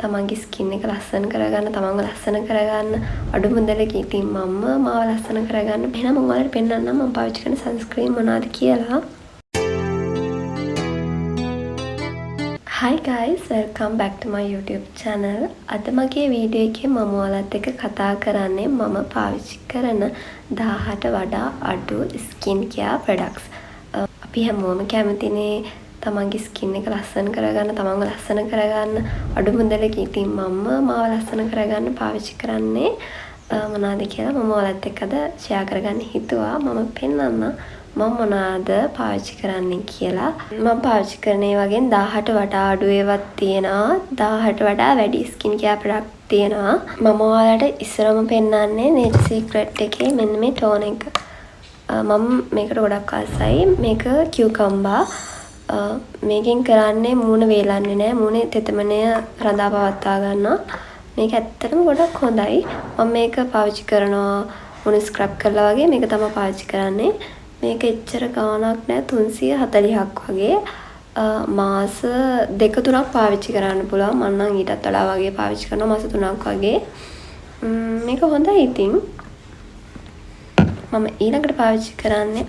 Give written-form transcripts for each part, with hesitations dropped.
තමන්ගේ ස්කින් එක ලස්සන කරගන්න, තමන්ව ලස්සන කරගන්න අඩු මුදලකින් ඉතින් මම මාව ලස්සන කරගන්න. එහෙනම් මම ඔයාලට පෙන්නන්නම් මම පාවිච්චි කරන සන්ස්ක්‍රීන් මොනවද කියලා. Hi guys, welcome back to my YouTube channel. අද මගේ වීඩියෝ එකේ මම ඔයාලත් එක්ක කතා කරන්නේ මම පාවිච්චි කරන 10ට වඩා අඩු skin care products. අපි හැමෝම කැමතිනේ තමන්ගේ ස්කින් එක ලස්සන කරගන්න, තමන්ව ලස්සන කරගන්න අඩු මුදලකින්. ඉතින් මම මාව ලස්සන කරගන්න පාවිච්චි කරන්නේ මොනවද කියලා මම ඔයාලත් එක්ක අද ෂෙයා කරගන්න හිතුවා. මම පෙන්නන්න මම මොනවද පාවිච්චි කරන්නේ කියලා. මම පාවිච්චි කරන ඒ වගේ 10ට වඩා අඩු ඒවාත් තියෙනවා, 10ට වඩා වැඩි ස්කින් කෙයාර් ප්‍රොඩක්ට් තියෙනවා. මම ඔයාලට ඉස්සරම පෙන්නන්නේ Nature Secret එකේ මෙන්න මේ ටෝන් එක. මම මේකට ගොඩක් ආසයි. මේක කියුකම්බර්. මේකෙන් කරන්නේ මූණ වේලන්නේ නැහැ. මූණේ තෙතමනය රඳා පවත්වා ගන්නවා. මේක ඇත්තටම ගොඩක් හොඳයි. මම මේක පාවිච්චි කරනවා මූණ ස්ක්‍රබ් කරලා වගේ. මේක තමයි පාවිච්චි කරන්නේ. මේක එච්චර ගාණක් නෑ 340ක් වගේ. මාස 2-3ක් පාවිච්චි කරන්න පුළුවන්. මම නම් ඊටත් වඩා වගේ පාවිච්චි කරනවා මාස 3ක් වගේ. මේක හොඳයි ඉතින්. මම ඊළඟට පාවිච්චි කරන්නේ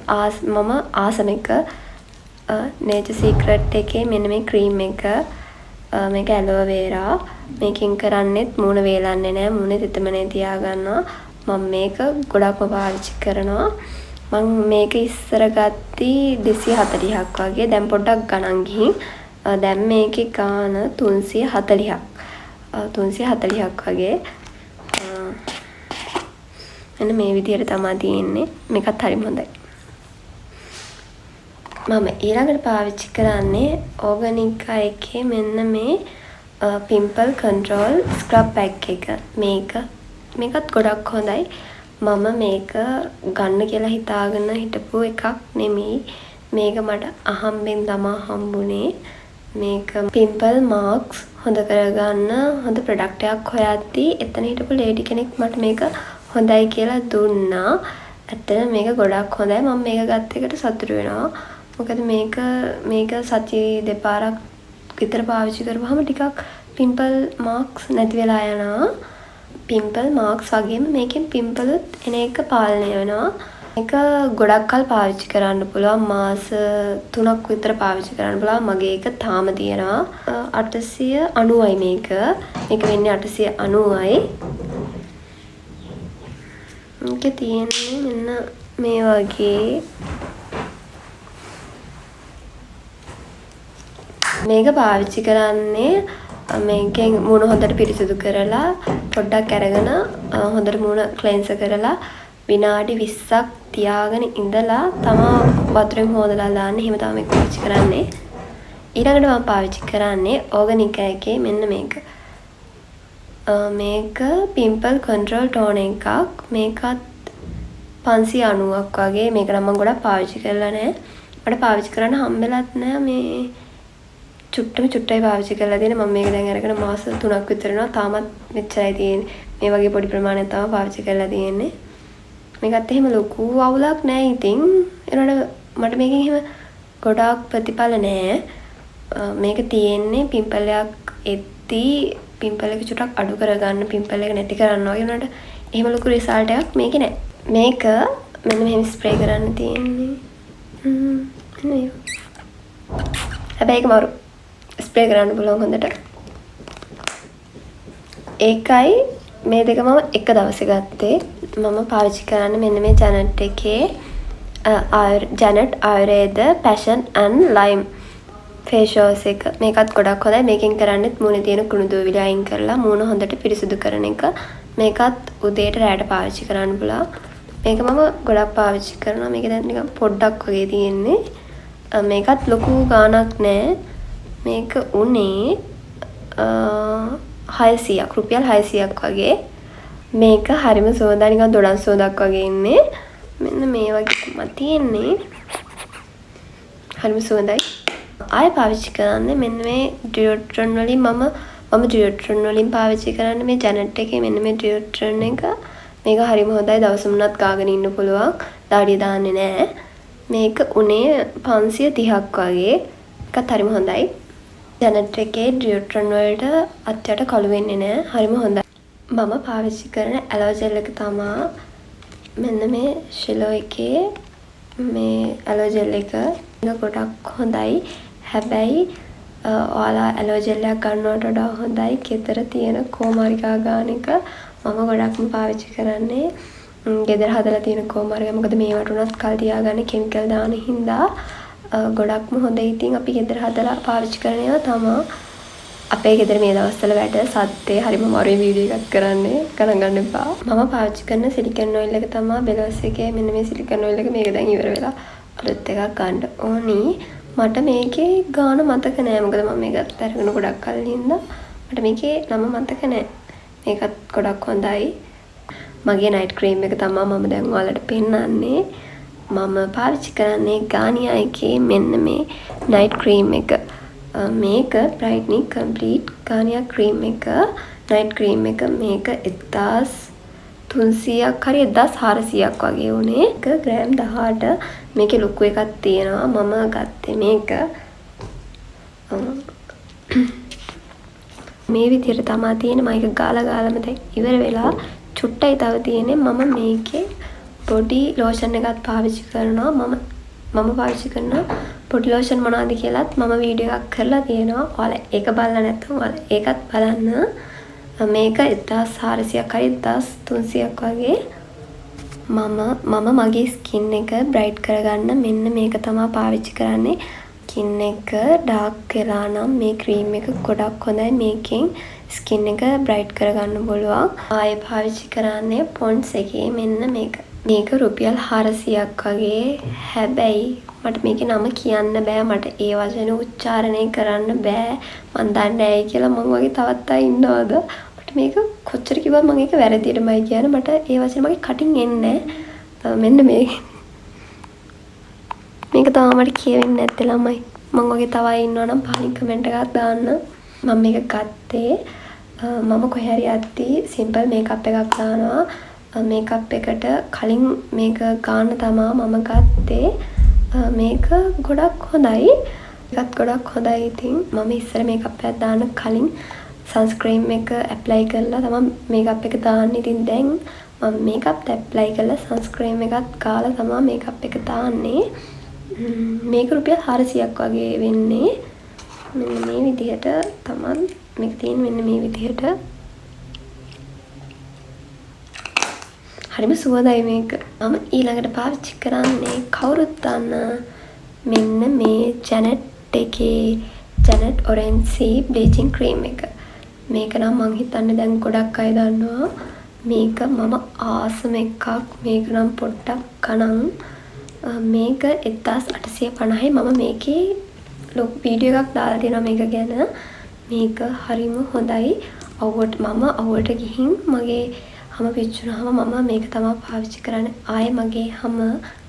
මම ආසම එක Nature Secret එකේ මෙන්න මේ ක්‍රීම් එක. මේක ඇලෝවෙ වේරා. මේකෙන් කරන්නේත් මූණ වේලන්නේ නැහැ. මූණේ තෙතමනේ තියාගන්නවා. මම මේක ගොඩක්ම පාවිච්චි කරනවා. මම මේක ඉස්සර ගත්තී 240ක් වගේ. දැන් පොඩ්ඩක් ගණන් ගිහින් දැන් මේකේ ගාන 340ක්. 340ක් වගේ. එන්න මේ විදිහට තමයි තියෙන්නේ. මේකත් හරිම හොඳයි. මම ඊළඟට පාවිච්චි කරන්නේ ඕගනිකා එකේ මෙන්න මේ pimple control scrub pack එක. මේකත් ගොඩක් හොඳයි. මම මේක ගන්න කියලා හිතාගෙන හිටපු එකක් නෙමෙයි. මේක මට අහම්බෙන් තමා හම්බුනේ. මේක pimple marks හොඳ කරගන්න හොඳ ප්‍රොඩක්ට් එකක් හොයද්දී එතන හිටපු ලේඩි කෙනෙක් මට මේක හොඳයි කියලා දුන්නා. ඇත්තටම මේක ගොඩක් හොඳයි. මම මේක ගත්ත එකට සතුටු වෙනවා. මොකද මේක සති දෙපාරක් විතර පාවිච්චි කරපුවාම ටිකක් pimple marks නැති වෙලා යනවා. pimple marks වගේම මේකෙන් pimpleුත් එන එක පාලනය වෙනවා. මේක ගොඩක් කල් පාවිච්චි කරන්න පුළුවන්. මාස 3ක් විතර පාවිච්චි කරන්න පුළුවන්. මගේ එක තාම තියෙනවා 890යි මේක. මේක වෙන්නේ 890යි. මේක තියෙන්නේ මෙන්න මේ වගේ. මේක පාවිච්චි කරන්නේ මේකෙන් මූණ හොඳට පිරිසිදු කරලා පොඩ්ඩක් අරගෙන හොඳට මූණ ක්ලෙන්සර් කරලා විනාඩි 20ක් තියාගෙන ඉඳලා තමා වතුරෙන් හොදලා දාන්න. එහෙම තමයි මේක පාවිච්චි කරන්නේ. ඊළඟට මම පාවිච්චි කරන්නේ ඕගනිකා එකේ මෙන්න මේක. මේක pimple control tone එකක්. මේකත් 590ක් වගේ. මේක නම් මම ගොඩක් පාවිච්චි කරලා නැහැ. මට පාවිච්චි කරන්න හම්බෙලත් නැහැ. මේ චුට්ටයි පාවිච්චි කරලා තියෙන. මම මේක දැන් අරගෙන මාස 3ක් විතර වෙනවා. තාමත් මෙච්චරයි තියෙන්නේ. මේ වගේ පොඩි ප්‍රමාණයක් තමයි පාවිච්චි කරලා තියෙන්නේ. මේකත් එහෙම ලොකු අවුලක් නැහැ ඉතින්. ඒනොට මට මේකෙන් එහෙම ගොඩාක් ප්‍රතිඵල නැහැ. මේක තියෙන්නේ පිම්පල් එකක් එද්දී පිම්පල් එක චුට්ටක් අඩු කරගන්න, පිම්පල් එක නැති කරන්න වගේ. ඒනොට එහෙම ලොකු රිසල්ට් එකක් මේකේ නැහැ. මේක මෙන්න මෙහෙම ස්ප්‍රේ කරන්න තියෙන්නේ. හැබැයි ඒක මරු ස්ප්‍රේ කරන්න පුළුවන් හොඳට. ඒකයි මේ දෙක මම එක දවසේ ගත්තේ. මම පාවිච්චි කරන්නේ මෙන්න මේ ජැනට් එකේ ජැනට් ආයුර්වේද passion and lime face wash එක. මේකත් ගොඩක් හොඳයි. මේකෙන් කරන්නේත් මූණේ තියෙන කුණු දූවිලි අයින් කරලා මූණ හොඳට පිරිසිදු කරන එක. මේකත් උදේට රැයට පාවිච්චි කරන්න පුළුවන්. මේක මම ගොඩක් පාවිච්චි කරනවා. මේක දැන් නිකන් පොඩ්ඩක් වගේ තියෙන්නේ. මේකත් ලොකු ගාණක් නෑ. මේක උනේ 600ක් රුපියල් 600ක් වගේ. මේක හරිම සුවඳයි. නිකන් දොඩම් සුවඳක් වගේ ඉන්නේ. මෙන්න මේ වගේ තමයි තියෙන්නේ. හරිම සුවඳයි. ආයෙ පාවිච්චි කරන්නේ මෙන්න මේ ඩියෝඩ්‍රන්ට් වලින් මම ඩියෝඩ්‍රන්ට් වලින් පාවිච්චි කරන්නේ මේ ජැනට් එකේ මෙන්න මේ ඩියෝඩ්‍රන්ට් එක. මේක හරිම හොඳයි. දවස් මුණත් ගාගෙන ඉන්න පුළුවන්. දාඩිය දාන්නේ නැහැ. මේක උනේ 530ක් වගේ. ඒකත් හරිම හොඳයි. ජැනට් එකේ ඩියුට්‍රන් වලට අත්යට කළු වෙන්නේ නැහැ. හරිම හොඳයි. මම පාවිච්චි කරන ඇලෝ ජෙල් එක තමා මෙන්න මේ ශිලෝ එකේ මේ ඇලෝ ජෙල් එක. ගොඩක් හොඳයි. හැබැයි ඔයාලා ඇලෝ ජෙල් එකක් ගන්නවට වඩා හොඳයි ගෙදර තියෙන කෝමාරිකා ගාන එක. මම ගොඩක්ම පාවිච්චි කරන්නේ ගෙදර හදලා තියෙන කෝමාරිකා. මොකද මේවට උනත් කල් තියාගන්න කෙමිකල් දාන හින්දා ගොඩක්ම හොඳයි. ඉතින් අපි ගෙදර හදලා පාවිච්චි කරන ඒවා තමා. අපේ ගෙදර මේ දවස්වල වැඩ සද්දේ හරිම අමාරුයි වීඩියෝ එකක් කරන්නේ. ගණන් ගන්න එපා. මම පාවිච්චි කරන සිලිකන් ඔයිල් එක තමා බෙලොස් එකේ. මෙන්න මේ සිලිකන් ඔයිල් එක මේක දැන් ඉවර වෙලා අලුත් එකක් ගන්න ඕනි. මට මේකේ ගාන මතක නෑ. මොකද මම මේක අරගෙන ගොඩක් කල් හින්දා මට මේකේ නම මතක නෑ. මේකත් ගොඩක් හොඳයි. මගේ නයිට් ක්‍රීම් එක තමයි මම දැන් ඔයාලට පෙන්නන්නේ. මම පාවිච්චි කරන්නේ ගානියා එකේ මෙන්න මේ නයිට් ක්‍රීම් එක. මේක බ්‍රයිට්නින් කම්ප්ලීට් ගානියා ක්‍රීම් එක නයිට් ක්‍රීම් එක. මේක 1300ක් හරි 1400ක් වගේ වුණේ. එක ග්‍රෑම් 18. මේකේ ලොකු එකක් තියෙනවා. මම ගත්තේ මේක. මේ විදිහට තමයි තියෙන්නේ. මම ඒක ගාලා ගාලම දැන් ඉවර වෙලා චුට්ටයි තව තියෙන්නේ. මම මේකේ බොඩි ලෝෂන් එකක් පාවිච්චි කරනවා. මම පාවිච්චි කරන බොඩි ලෝෂන් මොනවද කියලාත් මම වීඩියෝ එකක් කරලා තියෙනවා. ඔයාලා ඒක බලලා නැත්නම් ඔයාලා ඒකත් බලන්න. මේක 1400ක් හරි 1300ක් වගේ. මම මගේ ස්කින් එක බ්‍රයිට් කරගන්න මෙන්න මේක තමයි පාවිච්චි කරන්නේ. ස්කින් එක ඩාර්ක් වෙලා නම් මේ ක්‍රීම් එක ගොඩක් හොඳයි. මේකෙන් ස්කින් එක බ්‍රයිට් කරගන්න පුළුවන්. ආයේ පාවිච්චි කරන්නේ පොන්ඩ්ස් එකේ මෙන්න මේක. මේක රුපියල් 400ක් වගේ. හැබැයි මට මේකේ නම කියන්න බෑ. මට ඒ වචන උච්චාරණය කරන්න බෑ. මන් දන්නේ ඇයි කියලා. මං වගේ තවත් අය ඉන්නවද? මට මේක කොච්චර කිව්වත් මම ඒක වැරදියටමයි කියන්නේ. මට ඒ වචන මගේ කටින් එන්නේ නැහැ. මෙන්න මේක තමයි මට කියවෙන්නේ නැත්තේ ළමයි. මං වගේ තව අය ඉන්නවනම් පහලින් කමෙන්ට් එකක් දාන්න. මම මේක ගත්තේ මම කොහේ හරි යද්දී සිම්පල් මේකප් එකක් දානවා. මේකප් එකට කලින් මේක ගන්න තමා මම ගත්තේ. මේක ගොඩක් හොඳයි. ඒකත් ගොඩක් හොඳයි. ඉතින් මම ඉස්සර මේකප් එකක් දාන්න කලින් සන්ස්ක්‍රීම් එක ඇප්ලයි කරලා තමයි මේකප් එක දාන්නේ. ඉතින් දැන් මම මේකප් ඇප්ලයි කරලා සන්ස්ක්‍රීම් එකත් ගාලා තමයි මේකප් එක දාන්නේ. මේක රුපියල් 400ක් වගේ වෙන්නේ. මෙන්න මේ විදිහට තමයි මේක තියෙන්නේ. මෙන්න මේ විදිහට හරිම සුවඳයි මේක. මම ඊළඟට පාවිච්චි කරන්නේ කවුරුත් දන්න මෙන්න මේ ජැනට් එකේ ජැනට් ඔරෙන්ජ් බ්ලීචින් ක්‍රීම් එක. මේක නම් මං හිතන්නේ දැන් ගොඩක් අය දන්නවා. මේක මම ආසම එකක්. මේක නම් පොඩ්ඩක් කනම්. මේක 1850යි. මම මේකේ වීඩියෝ එකක් දාලා තියෙනවා මේක ගැන. මේක හරිම හොඳයි. මම අවුවට ගිහින් මගේ හම පිච්චුනහම මම මේක තමයි පාවිච්චි කරන්නේ. ආයේ මගේ හම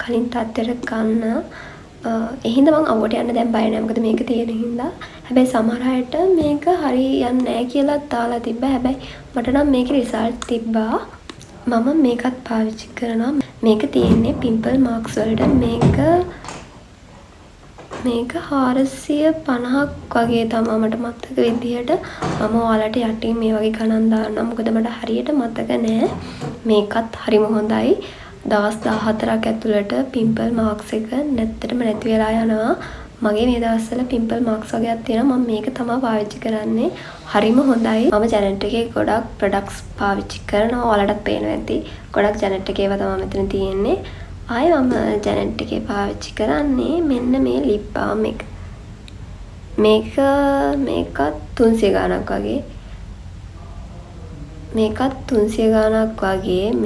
කලින් තත්ත්වයට ගන්න. එහෙනම් මම අවුවට යන්න දැන් බය නැහැ. මොකද මේක තියෙන හින්දා. හැබැයි සමහර අයට මේක හරියන්නේ නැහැ කියලා දාලා තිබ්බා. හැබැයි මට නම් මේකේ රිසල්ට් තිබ්බා. මම මේකත් පාවිච්චි කරනවා. මේක තියෙන්නේ පිම්පල් මාක්ස් වලට. මේක 450ක් වගේ තමයි මට මතක විදිහට. මම ඔයාලට යටින් මේ වගේ ගණන් දාන්නම්. මොකද මට හරියට මතක නෑ. මේකත් හරිම හොඳයි. දවස් 14ක් ඇතුළත පිම්පල් මාක්ස් එක නැත්තටම නැති වෙලා යනවා. මගේ මේ දවස්වල පිම්පල් මාක්ස් වගේක් තියෙනවා. මම මේක තමයි පාවිච්චි කරන්නේ. හරිම හොඳයි. මම ජැනට් එකේ ගොඩක් ප්‍රොඩක්ට්ස් පාවිච්චි කරනවා. ඔයාලටත් පේනවා ඇති. ගොඩක් ජැනට් එකේ ඒවා තමයි මෙතන තියෙන්නේ. ආයේ මම ජැනට් එකේ පාවිච්චි කරන්නේ මෙන්න මේ ලිප් බාම් එක. මේකත් 300 ගාණක් වගේ.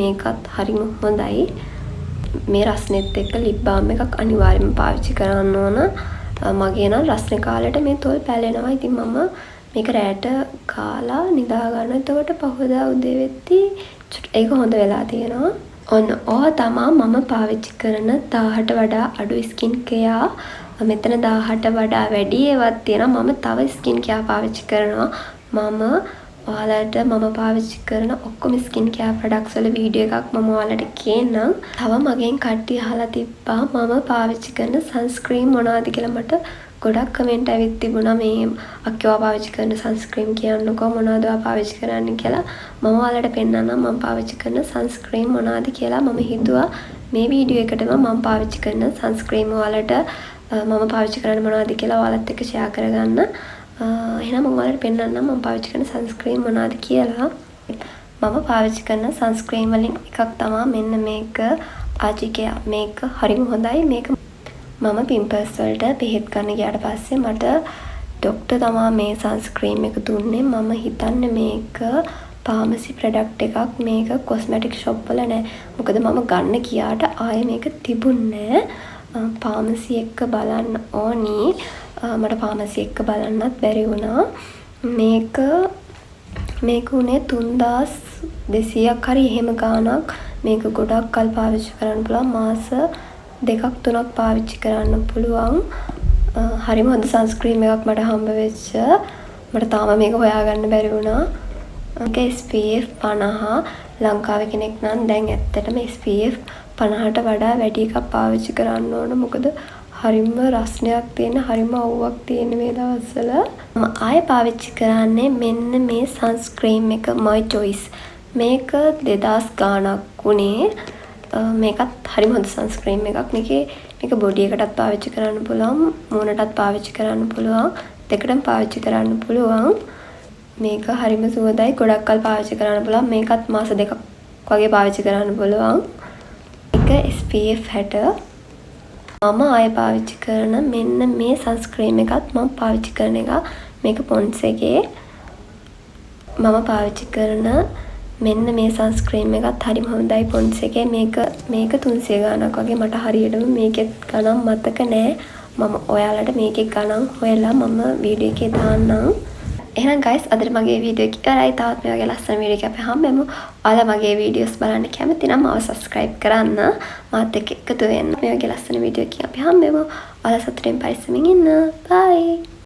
මේකත් හරිම හොඳයි. මේ රස්නෙත් එක්ක ලිප් බාම් එකක් අනිවාර්යයෙන්ම පාවිච්චි කරන්න ඕන. මගේ නම් රස්නේ කාලේට මේ තොල් පැලෙනවා. ඉතින් මම මේක රැට කාලා නිදා ගන්න. එතකොට පහවදා උදේ වෙද්දී ඒක හොඳ වෙලා තියෙනවා. ඔන්න ඕවා තමයි මම පාවිච්චි කරන 1000ට වඩා අඩු ස්කින් කෙයා. මෙතන 1000ට වඩා වැඩි ඒවත් තියෙනවා. මම තව ස්කින් කෙයා පාවිච්චි කරනවා. මම ඔයාලට මම පාවිච්චි කරන ඔක්කොම ස්කින් කෙයා ප්‍රොඩක්ට්ස් වල වීඩියෝ එකක් මම ඔයාලට කියන්නම්. තව මගෙන් කට්ටිය අහලා තිබ්බා මම පාවිච්චි කරන සන්ස්ක්‍රීන් මොනවද කියලා. මට ගොඩක් කමෙන්ට් ඇවිත් තිබුණා මේ අක්කවා පාවිච්චි කරන සන්ස්ක්‍රීම් කියන්නකෝ මොනවද ඔයා පාවිච්චි කරන්නේ කියලා. මම ඔයාලට පෙන්නන්නම් මම පාවිච්චි කරන සන්ස්ක්‍රීම් මොනවද කියලා. මම හිතුවා මේ වීඩියෝ එකටම මම පාවිච්චි කරන සන්ස්ක්‍රීම් ඔයාලට මම පාවිච්චි කරන්නේ මොනවද කියලා ඔයාලත් එක්ක ෂෙයා කරගන්න. එහෙනම් මම ඔයාලට පෙන්නන්නම් මම පාවිච්චි කරන සන්ස්ක්‍රීම් මොනවද කියලා. මම පාවිච්චි කරන සන්ස්ක්‍රීම් වලින් එකක් තමයි මෙන්න මේක ආජිකේ. මේක හරිම හොඳයි. මේක මම පිම්පල්ස් වලට බෙහෙත් ගන්න ගියාට පස්සේ මට ડોක්ටර් තමයි මේ සන්ස්ක්‍රීම් එක දුන්නේ. මම හිතන්නේ මේක ෆාමසි ප්‍රොඩක්ට් එකක්. මේක කොස්මැටික් ෂොප් වල නෑ. මොකද මම ගන්න ගියාට ආයේ මේක තිබුණේ නෑ. ෆාමසි එක බලන්න ඕනි. මට ෆාමසි එක බලන්නත් බැරි වුණා. මේක උනේ 3200ක් හරි එහෙම ගාණක්. මේක ගොඩක් කල් පාවිච්චි කරන්න පුළුවන්. මාස 2-3ක් පාවිච්චි කරන්න පුළුවන්. හරිම හොඳ සන්ස්ක්‍රීම් එකක් මට හම්බ වෙච්ච. මට තාම මේක හොයාගන්න බැරි වුණා. මේක SPF 50. ලංකාවේ කෙනෙක් නම් දැන් ඇත්තටම SPF 50ට වඩා වැඩි එකක් පාවිච්චි කරන්න ඕන. මොකද හරිම රස්නයක් තියෙන හරිම අවුවක් තියෙන මේ දවස්වල. මම ආයෙ පාවිච්චි කරන්නේ මෙන්න මේ සන්ස්ක්‍රීම් එක My Choice. මේක 2000 ගාණක් උනේ. මේකත් හරිම හොඳ සන්ස්ක්‍රීම් එකක්. මේක බොඩි එකටත් පාවිච්චි කරන්න පුළුවන්, මූණටත් පාවිච්චි කරන්න පුළුවන්, දෙකටම පාවිච්චි කරන්න පුළුවන්. මේක හරිම සුවඳයි. ගොඩක් කල් පාවිච්චි කරන්න පුළුවන්. මේකත් මාස 2ක් වගේ පාවිච්චි කරන්න පුළුවන්. මේක SPF 60. මම ආයෙ පාවිච්චි කරන මෙන්න මේ සන්ස්ක්‍රීම් එකත් මම පාවිච්චි කරන එක. මේක පොන්ඩ්ස් එකේ. මම පාවිච්චි කරන මෙන්න මේ සන්ස්ක්‍රීම් එකත් හරිම හොඳයි පොන්ඩ්ස් එකේ. මේක 300 ගාණක් වගේ. මට හරියටම මේකෙත් ගණන් මතක නෑ. මම ඔයාලට මේකේ ගණන් හොයලා මම වීඩියෝ එකේ දාන්නම්. එහෙනම් guys අදට මගේ වීඩියෝ එක ඉවරයි. තවත් මේ වගේ ලස්සන වීඩියෝ එකක් අපි හම්බෙමු. ඔයාලා මගේ වීඩියෝස් බලන්න කැමති නම් මාව subscribe කරන්න. මාත් එක්ක එකතු වෙන්න. මේ වගේ ලස්සන වීඩියෝ එකකින් අපි හම්බෙමු. ඔයාලා සතුටින් පරිස්සමින් ඉන්න. bye.